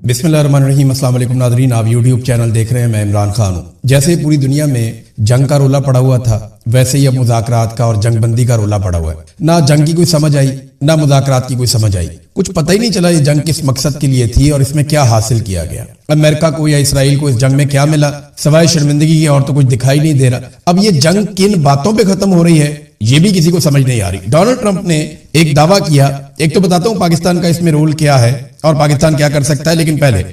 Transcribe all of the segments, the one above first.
बिस्मिल्लाहिर्रहमानिर्रहीम। अस्सलाम वालेकुम नाज़रीन, आप यूट्यूब चैनल देख रहे हैं। मैं इमरान खान हूँ। जैसे पूरी दुनिया में जंग का रोला पड़ा हुआ था, वैसे ही अब मुज़ाकरात का और जंगबंदी का रोला पड़ा हुआ है। ना जंग की कोई समझ आई, ना मुज़ाकरात की कोई समझ आई। कुछ पता ही नहीं चला ये जंग किस मकसद के लिए थी और इसमें क्या हासिल किया गया। अमेरिका को या इसराइल को इस जंग में क्या मिला, सवाए शर्मिंदगी के और तो कुछ दिखाई नहीं दे रहा। अब ये जंग किन बातों पर खत्म हो रही है, ये भी किसी को समझ नहीं आ रही। डोनाल्ड ट्रंप ने एक दावा किया, एक तो बताता हूं पाकिस्तान का इसमें रोल क्या है और पाकिस्तान क्या कर सकता है। लेकिन पहले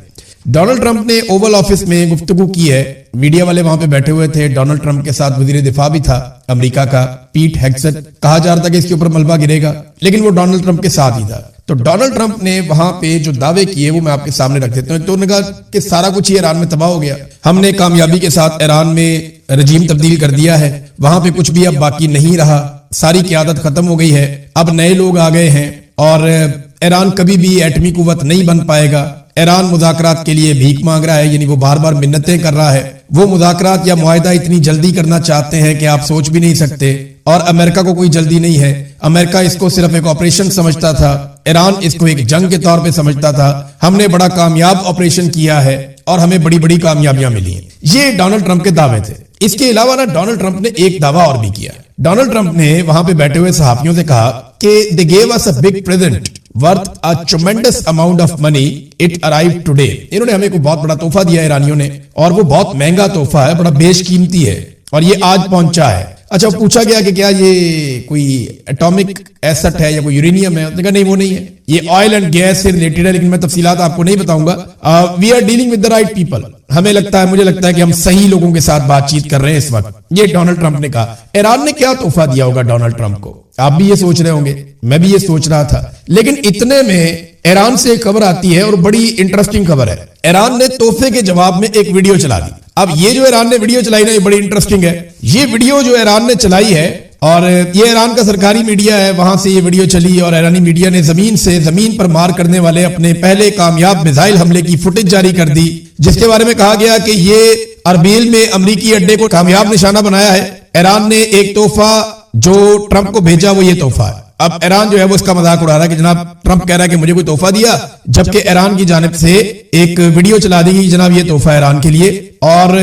डोनाल्ड ट्रंप ने ओवल ऑफिस में गुफ्तगू की है। मीडिया वाले वहां पे बैठे हुए थे। डोनाल्ड ट्रंप के साथ वजीर दिफा भी था अमेरिका का, पीट हेगसेथ। कहा जा रहा था कि इसके ऊपर मलबा गिरेगा, लेकिन वो डोनाल्ड ट्रंप के साथ ही था। तो डोनाल्ड ट्रंप ने वहां पे जो दावे किए वो मैं आपके सामने रख देता हूं। तो उन्होंने कहा कि सारा कुछ ही ईरान में तबाह हो गया, हमने कामयाबी के साथ ईरान में रजीम तब्दील कर दिया है, वहां पे कुछ भी अब बाकी नहीं रहा, सारी क़यादत खत्म हो गई है, अब नए लोग आ गए हैं और ईरान कभी भी एटमी कुव्वत नहीं बन पाएगा। ईरान मुज़ाकरात के लिए भीख मांग रहा है, यानी वो बार बार मिन्नतें कर रहा है। वो मुज़ाकरात या मुआहिदा इतनी जल्दी करना चाहते हैं कि आप सोच भी नहीं सकते। और अमेरिका को कोई जल्दी नहीं है। अमेरिका इसको सिर्फ एक ऑपरेशन समझता था, ईरान इसको एक जंग के तौर पे समझता था। हमने बड़ा कामयाब ऑपरेशन किया है और हमें बड़ी बड़ी कामयाबियां मिली हैं। ये डोनाल्ड ट्रंप के दावे थे। इसके अलावा ना डोनाल्ड ट्रंप ने एक दावा और भी किया। डोनाल्ड ट्रंप ने वहां पे बैठे हुए सहाफियों से कहा कि they gave us a big present worth a ट्रेमेंडस amount of money, it arrived today. इन्होंने हमें को बहुत बड़ा तोहफा दिया ईरानियों ने, और वो बहुत महंगा तोहफा है, बड़ा बेशकीमती है, और ये आज पहुंचा है। अच्छा, पूछा गया कि क्या ये कोई एटॉमिक एसेट है या कोई यूरेनियम है? उसने कहा नहीं, वो नहीं है, ये ऑयल एंड गैस से रिलेटेड है, लेकिन मैं तफसीलात आपको नहीं बताऊंगा। We are dealing with the right people. हमें लगता है, मुझे लगता है कि हम सही लोगों के साथ बातचीत कर रहे हैं इस वक्त। ये डोनाल्ड ट्रंप ने कहा। ईरान ने क्या तोहफा दिया होगा डोनाल्ड ट्रंप को? आप भी ये सोच रहे होंगे, मैं भी ये सोच रहा था। लेकिन इतने में ईरान से एक खबर आती है और बड़ी इंटरेस्टिंग खबर है। ईरान ने तोहफे के जवाब में एक वीडियो चला दी। अब ये जो ईरान ने वीडियो चलाई ना, ये बड़ी इंटरेस्टिंग है। ये वीडियो जो ईरान ने चलाई है, और ये ईरान का सरकारी मीडिया है, वहां से ये वीडियो चली, और ईरानी मीडिया ने जमीन पर मार करने वाले अपने पहले कामयाब मिसाइल हमले की फुटेज जारी कर दी, जिसके बारे में कहा गया कि ये अरबील में अमरीकी अड्डे को कामयाब निशाना बनाया है। ईरान ने एक तोहफा जो ट्रंप को भेजा, वो ये तोहफा है। अब ईरान जो है वो इसका मजाक उड़ा रहा है कि जनाब ट्रंप कह रहा है कि मुझे कोई तोहफा दिया, जबकि ईरान की जानिब से एक वीडियो चला दी गई, जनाब ये तोहफा ईरान के लिए। और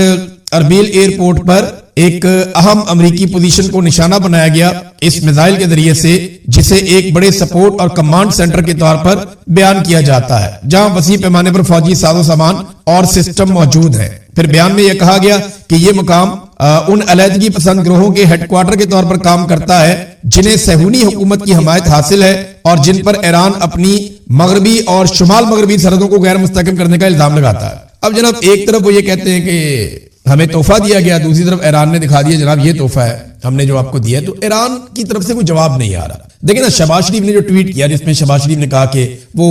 अरबील एयरपोर्ट पर एक अहम अमेरिकी पोजीशन को निशाना बनाया गया इस मिसाइल के जरिए से, जिसे एक बड़े सपोर्ट और कमांड सेंटर के तौर पर बयान किया जाता है, जहां वसी पैमाने पर फौजी साजो सामान और सिस्टम मौजूद है। फिर बयान में यह कहा गया कि यह मुकाम उन अलहदगी पसंद ग्रोहों के हेडक्वार्टर के तौर पर काम करता है जिन्हें सहूनी हुकूमत की हमायत हासिल है और जिन पर ईरान अपनी मगरबी और शुमाल मगरबी सरहदों को गैर मुस्तहकम करने का इल्जाम लगाता है। अब जनाब एक तरफ वो ये कहते हैं कि हमें तोहफा दिया गया, दूसरी तरफ ईरान ने दिखा दिया जनाब ये तोहफा है हमने जो आपको दिया है। तो ईरान की तरफ से कोई जवाब नहीं आ रहा। देखिए ना, शहबाज शरीफ ने जो ट्वीट किया, जिसमें शहबाज शरीफ ने कहा कि वो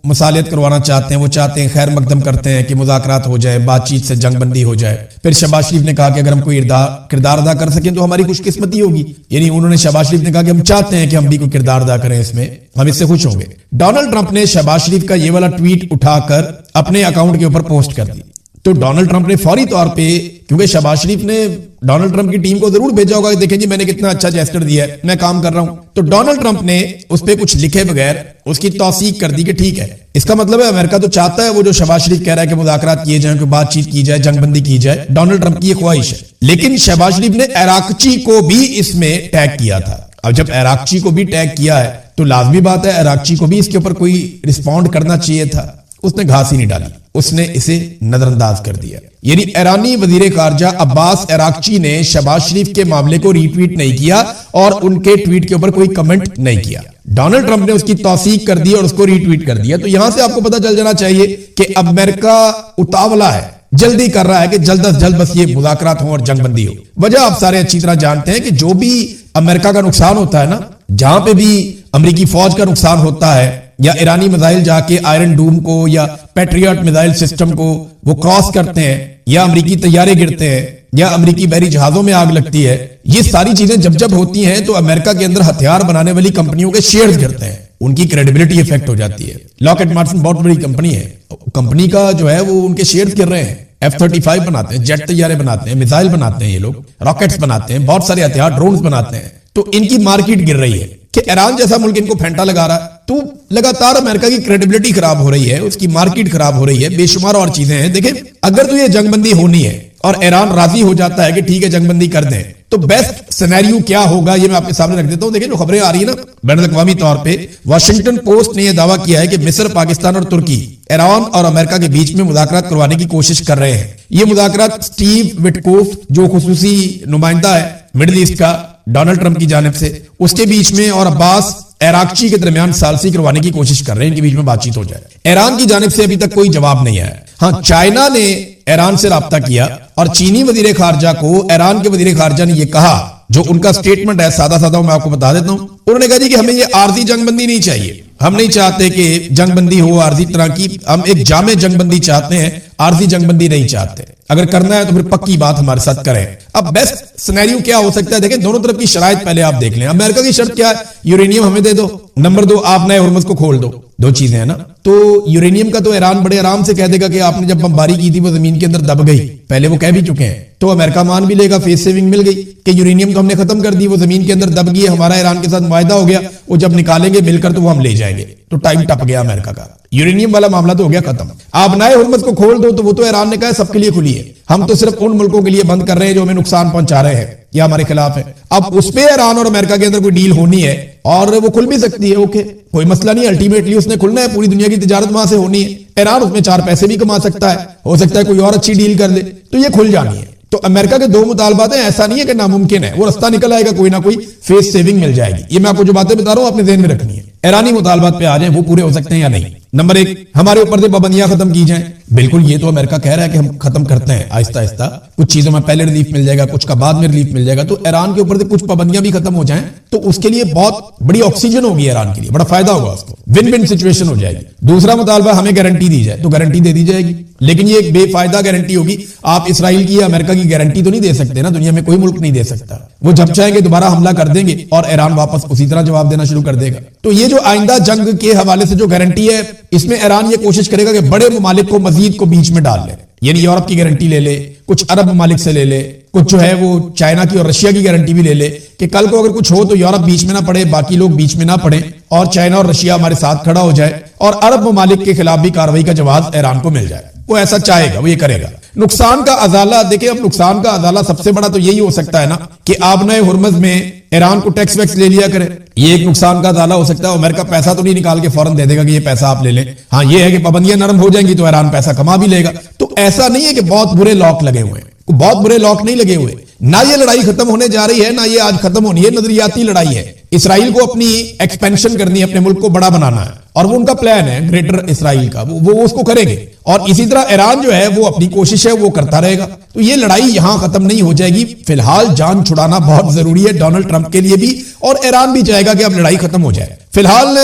मुसालियत करवाना चाहते हैं, वो चाहते हैं, खैर मकदम करते हैं कि मुज़ाकरात हो जाए, बातचीत से जंगबंदी हो जाए। फिर शहबाज शरीफ ने कहा कि अगर हम कोई किरदार अदा कर सकें तो हमारी खुशकिस्मती होगी। यानी उन्होंने, शहबाज शरीफ ने कहा कि हम चाहते हैं कि हम भी कोई किरदार अदा करें इसमें, हम इससे खुश होंगे। डोनाल्ड ट्रंप ने शहबाज शरीफ का ये वाला ट्वीट उठाकर अपने अकाउंट के ऊपर पोस्ट कर दी। तो डोनाल्ड ट्रंप ने फौरी तौर पे, क्योंकि शहबाज शरीफ ने डोनाल्ड ट्रंप की टीम को जरूर भेजा होगा कि देखें जी मैंने कितना अच्छा जेस्चर दिया है, मैं काम कर रहा हूं, तो डोनाल्ड ट्रंप ने उस पर कुछ लिखे बगैर उसकी तौसीक कर दी कि ठीक है। इसका मतलब है अमेरिका तो चाहता है वो जो शहबाज शरीफ कह रहा है कि मुज़ाकरात किए जाए, बातचीत की जाए, जंगबंदी की जाए, डोनाल्ड ट्रंप की ये ख्वाहिश है। लेकिन शहबाज शरीफ ने इराकची को भी इसमें टैग किया था। अब जब इराकची को भी टैग किया है तो लाजमी बात है इराकची को भी इसके ऊपर कोई रिस्पॉन्ड करना चाहिए था। उसने घास ही नहीं डाली, उसने इसे नजरअंदाज कर दिया। यानी ईरानी वजीर खारजा अब्बास इराकची ने शहबाज शरीफ के मामले को रीट्वीट नहीं किया और उनके ट्वीट के ऊपर कोई कमेंट नहीं किया। डोनाल्ड ट्रंप ने उसकी तौसीक कर दी और उसको रीट्वीट कर दिया। तो यहां से आपको पता चल जाना चाहिए कि अमेरिका उतावला है, जल्दी कर रहा है कि जल्द अज जल्द बस ये मुज़ाकरात हो और जंगबंदी हो। वजह आप सारे अच्छी तरह जानते हैं कि जो भी अमेरिका का नुकसान होता है ना, जहां पे भी अमेरिकी फौज का नुकसान होता है, या ईरानी मिसाइल जाके आयरन डूम को या पैट्रियट मिसाइल सिस्टम को वो क्रॉस करते हैं, या अमेरिकी तैयारे गिरते हैं, या अमेरिकी बहरी जहाजों में आग लगती है, ये सारी चीजें जब जब होती हैं तो अमेरिका के अंदर हथियार बनाने वाली कंपनियों के शेयर्स गिरते हैं, उनकी क्रेडिबिलिटी इफेक्ट हो जाती है। लॉकहीड मार्टिन बहुत बड़ी कंपनी है, कंपनी का जो है वो उनके शेयर्स गिर रहे हैं। F-35 बनाते हैं, जेट तैयारे बनाते हैं, मिसाइल बनाते हैं, ये लोग रॉकेट्स बनाते हैं, बहुत सारे हथियार ड्रोन्स बनाते हैं, तो इनकी मार्केट गिर रही है कि ईरान जैसा मुल्क इनको फेंटा लगा रहा है। तो लगातार अमेरिका की क्रेडिबिलिटी खराब हो रही है, उसकी मार्केट खराब हो रही है, बेशुमार और चीजें हैं। देखें, अगर तो ये जंगबंदी होनी है और ईरान राजी हो जाता है कि ठीक है जंगबंदी कर दें, तो बेस्ट सिनेरियो क्या होगा ये मैं आपके सामने रख देता हूं। देखिए, जो खबरें आ रही है ना बैनुल-अक़वामी तौर पे, वाशिंगटन पोस्ट ने यह दावा किया है कि मिस्र, पाकिस्तान और तुर्की ईरान और अमेरिका के बीच में मुज़ाकरात करवाने की कोशिश कर रहे हैं। ये मुज़ाकरात स्टीव विटकोफ, जो खुसूसी नुमाइंदा है मिडिल ईस्ट का डोनाल्ड ट्रंप की जानिब से, उसके बीच में और अब्बास अरागची के दरमियान सालसी करवाने की कोशिश कर रहे हैं, इनके बीच में बातचीत हो जाए। ईरान की जानिब से अभी तक कोई जवाब नहीं आया। हाँ, चाइना ने ईरान से राब्ता किया और चीनी वजीर खारजा को ईरान के वजीर खारजा ने यह कहा, जो उनका स्टेटमेंट है सादा सादा मैं आपको बता देता हूं। उन्होंने कहा जी कि हमें ये आर्जी जंगबंदी नहीं चाहिए, हम नहीं चाहते कि जंगबंदी हो आर्जी तरह की, हम एक जामे जंगबंदी चाहते हैं, आर्जी जंगबंदी नहीं चाहते। अगर करना है तो फिर पक्की बात हमारे साथ करें। अब बेस्ट सिनेरियो क्या हो सकता है? देखें, दोनों तरफ की शराइत पहले आप देख लें। अमेरिका की शर्त क्या है? यूरेनियम हमें दे दो, नंबर 2 आप नए हुर्मुज़ को खोल दो। दो चीजें हैं ना। तो यूरेनियम का तो ईरान बड़े आराम से कह देगा कि आपने जब बमबारी की थी वो जमीन के अंदर दब गई, पहले वो कह भी चुके हैं, तो अमेरिका मान भी लेगा, फेस सेविंग मिल गई कि यूरेनियम तो हमने खत्म कर दी, वो जमीन के अंदर दब गई, हमारा ईरान के साथ मुआहदा हो गया, वो जब निकालेंगे मिलकर तो वो हम ले जाएंगे। तो टाइम टप गया अमेरिका का, यूरेनियम वाला मामला तो हो गया खत्म। आप नए हुर्मुज़ को खोल दो, तो वो तो ईरान ने कहा सबके लिए खुली है, हम तो सिर्फ उन मुल्कों के लिए बंद कर रहे हैं जो हमें नुकसान पहुंचा रहे हैं या हमारे खिलाफ है। अब उस पे ईरान और अमेरिका के अंदर कोई डील होनी है और वो खुल भी सकती है, ओके, कोई मसला नहीं, अल्टीमेटली उसने खुलना है, पूरी दुनिया की तिजारत वहां से होनी है, ईरान उसमें 4 पैसे भी कमा सकता है, हो सकता है कोई और अच्छी डील कर ले, तो ये खुल जानी है। तो अमेरिका के 2 मुतालबात हैं, ऐसा नहीं है कि नामुमकिन है, वो रास्ता निकल आएगा, कोई ना कोई फेस सेविंग मिल जाएगी। ये मैं आपको जो बातें बता रहा हूं अपने ज़हन में रखनी है। ईरानी मुतालबात पे आ जाए, वो पूरे हो सकते हैं या नहीं। नंबर 1, हमारे ऊपर से पाबंदियां खत्म की जाएं। बिल्कुल, ये तो अमेरिका कह रहा है कि हम खत्म करते हैं आहिस्ता आहिस्ता, कुछ चीजों में पहले रिलीफ मिल जाएगा, कुछ का बाद में रिलीफ मिल जाएगा। तो ईरान के ऊपर से कुछ पाबंदियां भी खत्म हो जाएं तो उसके लिए बहुत बड़ी ऑक्सीजन होगी ईरान के लिए, बड़ा फायदा होगा उसको, विन विन सिचुएशन हो जाएगी। दूसरा मुतालबा, हमें गारंटी दी जाए, तो गारंटी दे दी जाएगी, लेकिन ये एक बेफायदा गारंटी होगी। आप इसराइल की या अमेरिका की गारंटी तो नहीं दे सकते ना, दुनिया में कोई मुल्क नहीं दे सकता। वो जब चाहेंगे दोबारा हमला कर देंगे और ईरान वापस उसी तरह जवाब देना शुरू कर देगा। तो ये जो आइंदा जंग के हवाले से जो गारंटी है, इसमें ईरान ये कोशिश करेगा कि बड़े ममालिक को मजीद को बीच में डाल ले, यानी यूरोप की गारंटी ले ले, कुछ अरब ममालिक से ले ले, कुछ जो है वो चाइना की और रशिया की गारंटी भी ले ले कि कल को अगर कुछ हो तो यूरोप बीच में ना पड़े, बाकी लोग बीच में ना पड़े और चाइना और रशिया हमारे साथ खड़ा हो जाए और अरब ममालिक के खिलाफ भी कार्रवाई का जवाब ईरान को मिल जाए। वो ऐसा चाहेगा, वो ये करेगा। नुकसान का अजाला देखिए, अब नुकसान का अजाला सबसे बड़ा तो यही हो सकता है ना कि आप नए हुर्मुज़ में ईरान को टैक्स वैक्स ले लिया करे, ये एक नुकसान का अजाला हो सकता है। अमेरिका पैसा तो नहीं निकाल के फौरन दे देगा कि ये पैसा आप ले लें। हाँ, ये है कि पाबंदियां नरम हो जाएंगी तो ईरान पैसा कमा भी लेगा। तो ऐसा नहीं है कि बहुत बुरे लॉक लगे हुए हैं, बहुत बुरे लॉक नहीं लगे हुए। ना ये लड़ाई खत्म होने जा रही है, ना ये आज खत्म होनी है, नजरियाती लड़ाई है। इसराइल को अपनी एक्सपेंशन करनी है, अपने मुल्क को बड़ा बनाना है और वो उनका प्लान है ग्रेटर इसराइल का, वो उसको करेंगे। और इसी तरह ईरान जो है वो अपनी कोशिश है वो करता रहेगा। तो ये लड़ाई यहां खत्म नहीं हो जाएगी। फिलहाल जान छुड़ाना बहुत जरूरी है डोनाल्ड ट्रंप के लिए भी, और ईरान भी चाहेगा कि अब लड़ाई खत्म हो जाए। फिलहाल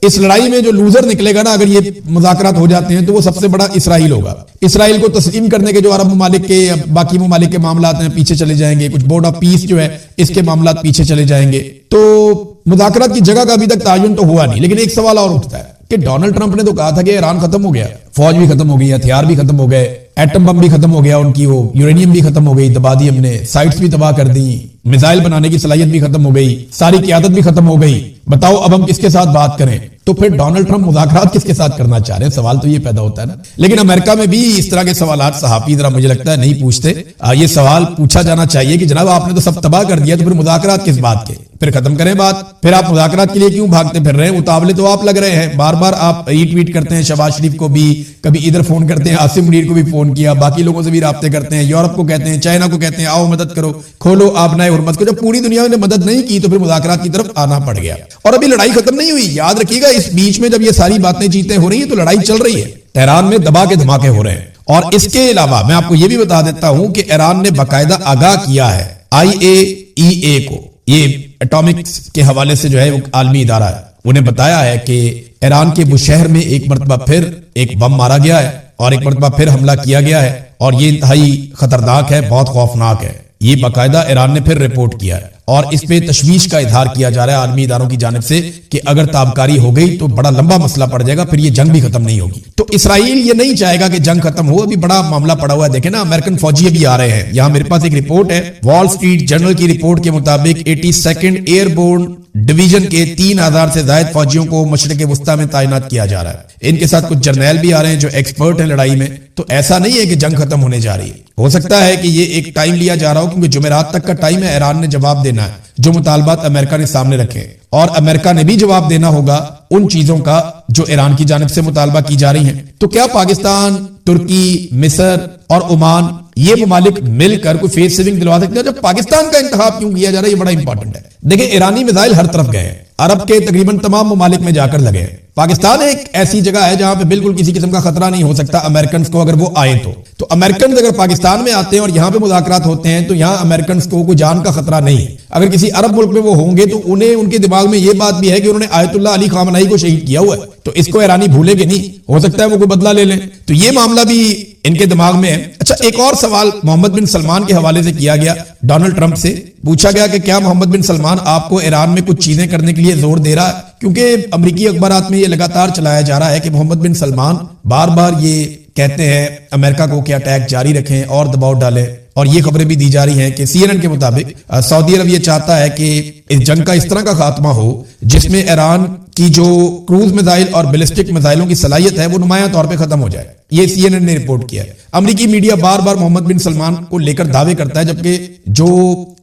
इस लड़ाई में जो लूजर निकलेगा ना, अगर ये मुज़ाकरात हो जाते हैं, तो वो सबसे बड़ा इसराइल होगा। इसराइल को तस्लीम करने के जो अरब ममालिक के या बाकी ममालिक के मामलात हैं पीछे चले जाएंगे, कुछ बोर्ड ऑफ पीस जो है इसके मामलात पीछे चले जाएंगे। तो मुज़ाकरात की जगह का अभी तक तायुन तो हुआ नहीं। लेकिन एक सवाल और उठता है कि डोनाल्ड ट्रंप ने तो कहा था कि ईरान खत्म हो गया, फौज भी खत्म हो गई, हथियार भी खत्म हो गए, एटम बम भी खत्म हो गया उनकी, वो यूरेनियम भी खत्म हो गई, दबा दी हमने, साइट्स भी तबाह कर दी, मिसाइल बनाने की सलाहियत भी खत्म हो गई, सारी क़यादत भी खत्म हो गई। बताओ अब हम किसके साथ बात करें? तो फिर डोनाल्ड ट्रंप मुज़ाकरात किसके साथ करना चाह रहे हैं? सवाल तो ये पैदा होता है ना। लेकिन अमेरिका में भी इस तरह के सवालात सहाफ़ी जरा मुझे लगता है नहीं पूछते। ये सवाल पूछा जाना चाहिए कि जनाब आपने तो सब तबाह कर दिया, तो फिर मुज़ाकरात किस बात के? फिर खत्म करें बात। फिर आप मुज़ाकरात के लिए क्यों भागते फिर रहे हैं? उतावले तो आप लग रहे हैं, बार बार आप रीट्वीट करते हैं शहबाज शरीफ को भी, कभी इधर फोन करते हैं, आसिम मुनीर को भी फोन किया, बाकी लोगों से भी राब्ते करते हैं, यूरोप को कहते हैं, चाइना को कहते हैं आओ मदद करो, खोलो आप नए हुर्मुज़ को। जब पूरी दुनिया ने मदद नहीं की तो फिर मुज़ाकरात की तरफ आना पड़ गया। और अभी लड़ाई खत्म नहीं हुई, याद रखिएगा। इस बीच में जब ये सारी बातें चीतें हो रही है तो लड़ाई चल रही है, तेहरान में दबा के धमाके हो रहे हैं। और इसके अलावा मैं आपको यह भी बता देता हूं कि ईरान ने बाकायदा आगाह किया है IAEA को, ये एटॉमिक्स के हवाले से जो है वो आलमी इदारा है, उन्हें बताया है कि ईरान के बुशहर में एक मरतबा फिर एक बम मारा गया है और एक मरतबा फिर हमला किया गया है और ये इंतहाई खतरनाक है, बहुत खौफनाक है। ये बाकायदा ईरान ने फिर रिपोर्ट किया है और इस पे तशवीश का इजहार किया जा रहा है आलमी इदारों की जानिब से कि अगर ताबकारी हो गई तो बड़ा लंबा मसला पड़ जाएगा, फिर ये जंग भी खत्म नहीं होगी। तो इसराइल ये नहीं चाहेगा कि जंग खत्म हो। अभी बड़ा मामला पड़ा हुआ है, देखे ना, अमेरिकन फौजी अभी आ रहे हैं। यहां मेरे पास एक रिपोर्ट है, वॉल स्ट्रीट जर्नल की रिपोर्ट के मुताबिक 82nd एयरबोर्न डिवीजन के 3000 से ज्यादा फौजियों को मशरिक वस्ता में तैनात किया जा रहा है। इनके साथ कुछ जर्नैल भी आ रहे हैं जो एक्सपर्ट हैं लड़ाई में। तो ऐसा नहीं है कि जंग खत्म होने जा रही है, हो सकता है कि ये एक टाइम लिया जा रहा हो, क्योंकि जुमेरात तक का टाइम है। ईरान ने जवाब देना है जो मुतालबात अमेरिका ने सामने रखे, और अमेरिका ने भी जवाब देना होगा उन चीजों का जो ईरान की जानिब से मुतालबा की जा रही हैं। तो क्या पाकिस्तान, तुर्की, मिस्र और ओमान ये ममालिक मिलकर कोई फेस सेविंग दिलवा सकते हैं? जब पाकिस्तान का इंतखाब क्यों किया जा रहा है, ये बड़ा इंपॉर्टेंट है। देखिए, ईरानी मिसाइल हर तरफ गए हैं, अरब के तकरीबन तमाम ममालिक में जाकर लगे हैं। पाकिस्तान एक ऐसी जगह है जहां पे बिल्कुल किसी किस्म का खतरा नहीं हो सकता अमेरिकन को, अगर वो आए तो अमेरिकन अगर पाकिस्तान में आते हैं और यहां पे मुज़ाकरात होते हैं तो यहां अमेरिकन को कोई जान का खतरा नहीं है। अगर किसी अरब मुल्क में वो होंगे तो उन्हें, उनके दिमाग में ये बात भी है कि उन्होंने आयतुल्लाह अली खामनई को शहीद किया हुआ है, तो इसको ईरानी भूलेंगे नहीं, हो सकता है वो कोई बदला ले लें। तो ये मामला भी इनके दिमाग में है। अच्छा, एक और सवाल मोहम्मद बिन सलमान के हवाले से किया गया डोनाल्ड ट्रंप से। पूछा गया कि क्या मोहम्मद बिन सलमान आपको ईरान में कुछ चीजें करने के लिए जोर दे रहा है? क्योंकि अमरीकी अखबारात में ये लगातार चलाया जा रहा है कि मोहम्मद बिन सलमान बार बार ये कहते हैं अमेरिका को कि अटैक जारी रखें और दबाव डालें। और ये खबरें भी दी जा रही हैं कि CNN के मुताबिक सऊदी अरब ये चाहता है कि इस जंग का इस तरह का खात्मा हो जिसमें ईरान की जो क्रूज मिसाइल और बैलिस्टिक मिसाइलों की सलाहियत है वो नुमाया तौर पे खत्म हो जाए। ये CNN ने रिपोर्ट किया है। अमरीकी मीडिया बार बार मोहम्मद बिन सलमान को लेकर दावे करता है, जबकि जो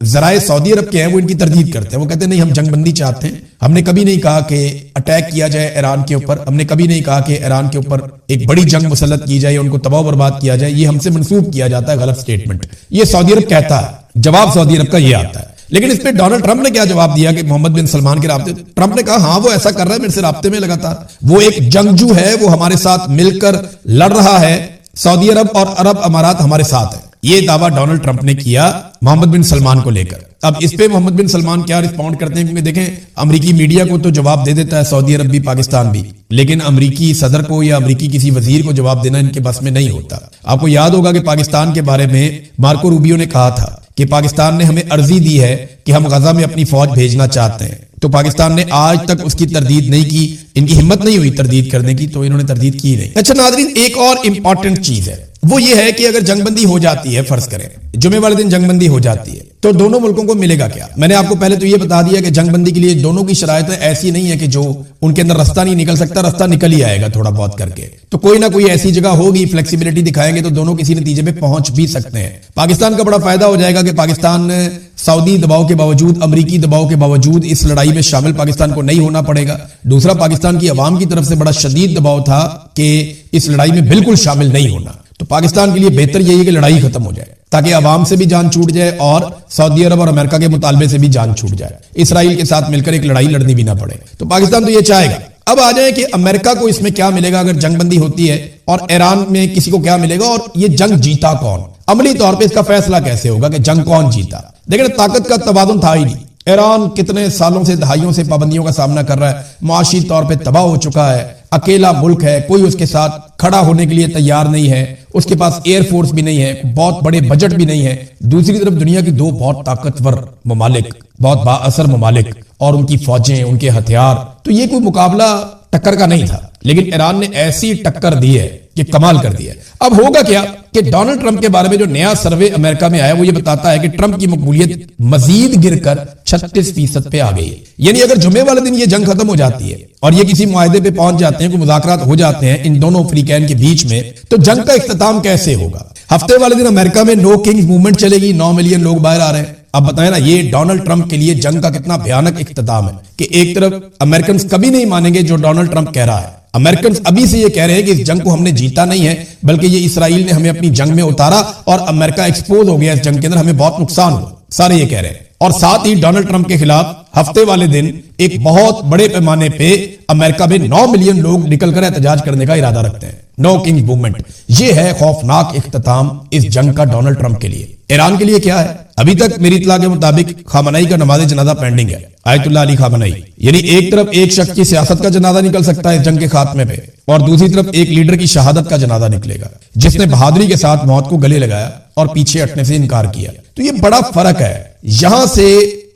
जराए सऊदी अरब के हैं वो इनकी तरदीद करते हैं। वो कहते हैं नहीं, हम जंगबंदी चाहते हैं, हमने कभी नहीं कहा कि अटैक किया जाए ईरान के ऊपर, हमने कभी नहीं कहा कि ईरान के ऊपर एक बड़ी जंग मुसल्लत की जाए, उनको तबाह बर्बाद किया जाए। ये हमसे मंसूब किया जाता है गलत स्टेटमेंट, ये सऊदी अरब कहता है। जवाब सऊदी अरब का ये आता है। लेकिन इस पे डोनाल्ड ट्रंप ने क्या जवाब दिया कि मोहम्मद बिन सलमान के राब्ते, ट्रंप ने कहा हाँ वो ऐसा कर रहा है, मेरे से राब्ते में लगातार, वो एक जंगजू है, वो हमारे साथ मिलकर लड़ रहा है, सऊदी अरब और अरब अमारात हमारे साथ है। ये दावा डोनाल्ड ट्रंप ने किया मोहम्मद बिन सलमान को लेकर। अब इस पे मोहम्मद बिन सलमान क्या रिस्पॉन्ड करते हैं, क्योंकि देखें अमरीकी मीडिया को तो जवाब दे देता है सऊदी अरब भी, पाकिस्तान भी, लेकिन अमरीकी सदर को या अमरीकी किसी वजीर को जवाब देना इनके बस में नहीं होता। आपको याद होगा कि पाकिस्तान के बारे में मार्को रूबियो ने कहा था कि पाकिस्तान ने हमें अर्जी दी है कि हम गजा में अपनी फौज भेजना चाहते हैं, तो पाकिस्तान ने आज तक उसकी तरदीद नहीं की, इनकी हिम्मत नहीं हुई तरदीद करने की, तो इन्होंने तरदीद की नहीं। अच्छा नाज़रीन, एक और इंपॉर्टेंट चीज है, वो ये है कि अगर जंगबंदी हो जाती है, फर्ज करें जुमे वाले दिन जंगबंदी हो जाती है, तो दोनों मुल्कों को मिलेगा क्या? मैंने आपको पहले तो ये बता दिया कि जंगबंदी के लिए दोनों की शरायत ऐसी नहीं है कि जो उनके अंदर रास्ता नहीं निकल सकता, रास्ता निकल ही आएगा थोड़ा बहुत करके। तो कोई ना कोई ऐसी जगह होगी, फ्लेक्सिबिलिटी दिखाएंगे तो दोनों किसी नतीजे में पहुंच भी सकते हैं। पाकिस्तान का बड़ा फायदा हो जाएगा कि पाकिस्तान सऊदी दबाव के बावजूद, अमरीकी दबाव के बावजूद इस लड़ाई में शामिल पाकिस्तान को नहीं होना पड़ेगा। दूसरा, पाकिस्तान की अवाम की तरफ से बड़ा शदीद दबाव था कि इस लड़ाई में बिल्कुल शामिल नहीं होना। तो पाकिस्तान के लिए बेहतर यही है कि लड़ाई खत्म हो जाए, ताकि अवाम से भी जान छूट जाए और सऊदी अरब और अमेरिका के मुतालबे से भी जान छूट जाए, इसराइल के साथ मिलकर एक लड़ाई लड़नी भी ना पड़े। तो पाकिस्तान तो ये चाहेगा। अब आ जाए कि अमेरिका को इसमें क्या मिलेगा अगर जंगबंदी होती है, और ईरान में किसी को क्या मिलेगा, और ये जंग जीता कौन? अमली तौर पर इसका फैसला कैसे होगा कि जंग कौन जीता? देखिए, ताकत का तबादुल था ही नहीं। ईरान कितने सालों से, दहाइयों से पाबंदियों का सामना कर रहा है, माशी तौर पे तबाह हो चुका है, अकेला मुल्क है, कोई उसके साथ खड़ा होने के लिए तैयार नहीं है, उसके पास एयरफोर्स भी नहीं है, बहुत बड़े बजट भी नहीं है। दूसरी तरफ दुनिया की दो बहुत ताकतवर ममालिक, बहुत बाअसर ममालिक, और उनकी फौजें, उनके हथियार, तो ये कोई मुकाबला टक्कर का नहीं था। लेकिन ईरान ने ऐसी टक्कर दी है कि कमाल कर दिया है। अब होगा क्या कि डोनाल्ड ट्रंप के बारे में जो नया सर्वे अमेरिका में आया वो ये बताता है कि ट्रंप की मकबूलियत मजीद गिरकर 36% पे आ गई है। यानी अगर जुमे वाले दिन ये जंग खत्म हो जाती है और ये किसी मुआहदे पे पहुंच जाते हैं, कोई मुज़ाकरात हो जाते हैं इन दोनों अफ्रीकैन के बीच में, तो जंग का इख्तिताम कैसे होगा? हफ्ते वाले दिन अमेरिका में नो किंग्स मूवमेंट चलेगी, 9 मिलियन लोग बाहर आ रहे हैं। अब बताए ना, ये डोनाल्ड ट्रंप के लिए जंग का कितना भयानक इख्तिताम है कि एक तरफ अमेरिकन कभी नहीं मानेंगे जो डोनाल्ड ट्रंप कह रहा है। अमेरिकन अभी से ये कह रहे हैं कि इस जंग को हमने जीता नहीं है, बल्कि ये इसराइल ने हमें अपनी जंग में उतारा और अमेरिका एक्सपोज हो गया इस जंग के अंदर, हमें बहुत नुकसान हुआ, सारे ये कह रहे हैं। और साथ ही डोनाल्ड ट्रंप के खिलाफ हफ्ते वाले दिन एक बहुत बड़े पैमाने पे अमेरिका में 9 मिलियन लोग निकलकर एहतजाज करने का इरादा रखते हैं। नो किंग्स मूवमेंट, ये है खौफनाक इख्तिताम इस जंग का डोनाल्ड ट्रंप के लिए। ईरान के लिए क्या है? अभी तक मेरी इत्तला के मुताबिक खामनई का नमाज जनाजा पेंडिंग है, आयतुल्लाह अली खामनई। यानी एक तरफ एक शख्स की सियासत का जनाजा निकल सकता है इस जंग के खात्मे पे, और दूसरी तरफ एक लीडर की शहादत का जनाजा निकलेगा जिसने बहादुरी के साथ मौत को गले लगाया और पीछे हटने से इनकार किया। तो ये बड़ा फर्क है। यहां से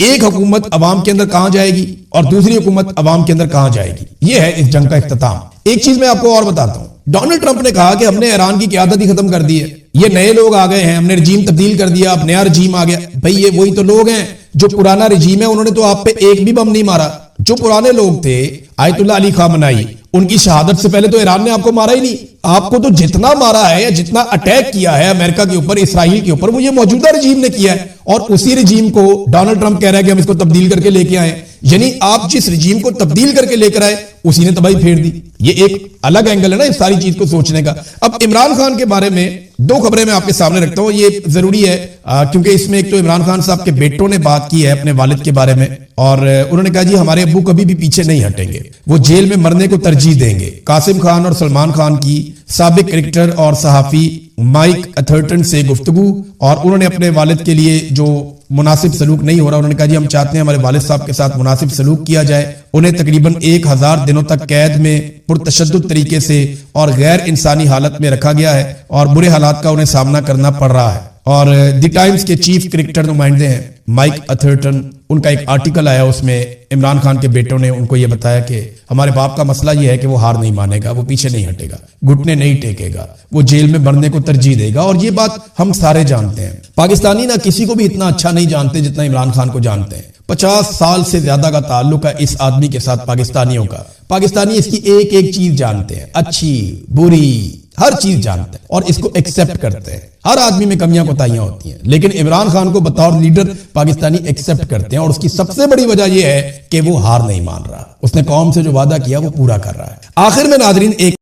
एक हुकूमत अवाम के अंदर कहां जाएगी और दूसरी हुकूमत अवाम के अंदर कहां जाएगी, यह है इस जंग का इख्तिताम। एक चीज मैं आपको और बताता हूं, डोनाल्ड ट्रंप ने कहा कि हमने ईरान की क़यादत ही खत्म कर दी है, ये नए लोग आ गए हैं, हमने रजीम तब्दील कर दिया, अब नया रजीम आ गया। भाई ये वही तो लोग हैं जो पुराना रजीम है, उन्होंने तो आप पे एक भी बम नहीं मारा। जो पुराने लोग थे, आयतुल्लाह अली खामनाई, उनकी शहादत से पहले तो ईरान ने आपको मारा ही नहीं। आपको तो जितना मारा है या जितना अटैक किया है अमेरिका के ऊपर, इसराइल के ऊपर, वो ये मौजूदा रजीम ने किया है। और उसी रजीम को डोनाल्ड ट्रंप कह रहा है कि हम इसको तब्दील करके लेके आए। यानी आप जिस रजीम को तब्दील करके लेकर आए उसी ने तबाही फेर दी। ये एक अलग एंगल है ना इस सारी चीज को सोचने का। अब इमरान खान के बारे में दो खबरें मैं आपके सामने रखता हूं, ये जरूरी है क्योंकि इसमें एक तो इमरान खान साहब के बेटों ने बात की है अपने वालिद के बारे में, और उन्होंने कहा जी हमारे अब्बू कभी भी पीछे नहीं हटेंगे, वो जेल में मरने को तरजीह देंगे। कासिम खान और सलमान खान की साबिक क्रिकेटर और सहाफी माइक अथर्टन से गुफ्तगू, और उन्होंने अपने वालिद के लिए जो मुनासिब सलूक नहीं हो रहा, उन्होंने कहा जी हम चाहते हैं हमारे वालिद साहब के साथ मुनासिब सलूक किया जाए। उन्हें तकरीबन 1000 दिनों तक कैद में पुरतशद्दुद तरीके से और गैर इंसानी हालत में रखा गया है और बुरे हालात का उन्हें सामना करना पड़ रहा है। और द टाइम्स के चीफ क्रिकेटर नुमाइंदे हैं माइक अथर्टन, उनका एक आर्टिकल आया, उसमें इमरान खान के बेटों ने उनको यह बताया कि हमारे बाप का मसला यह है कि वो हार नहीं मानेगा, वो पीछे नहीं हटेगा, घुटने नहीं टेकेगा, वो जेल में मरने को तरजीह देगा। और ये बात हम सारे जानते हैं। पाकिस्तानी ना किसी को भी इतना अच्छा नहीं जानते जितना इमरान खान को जानते हैं। 50 साल से ज्यादा का ताल्लुक है इस आदमी के साथ पाकिस्तानियों का। पाकिस्तानी इसकी एक एक चीज जानते हैं, अच्छी बुरी हर चीज जानते हैं और इसको एक्सेप्ट करते हैं। हर आदमी में कमियां कोताहियां होती हैं, लेकिन इमरान खान को बतौर लीडर पाकिस्तानी एक्सेप्ट करते हैं। और उसकी सबसे बड़ी वजह यह है कि वो हार नहीं मान रहा, उसने कौम से जो वादा किया वो पूरा कर रहा है। आखिर में नाजरीन एक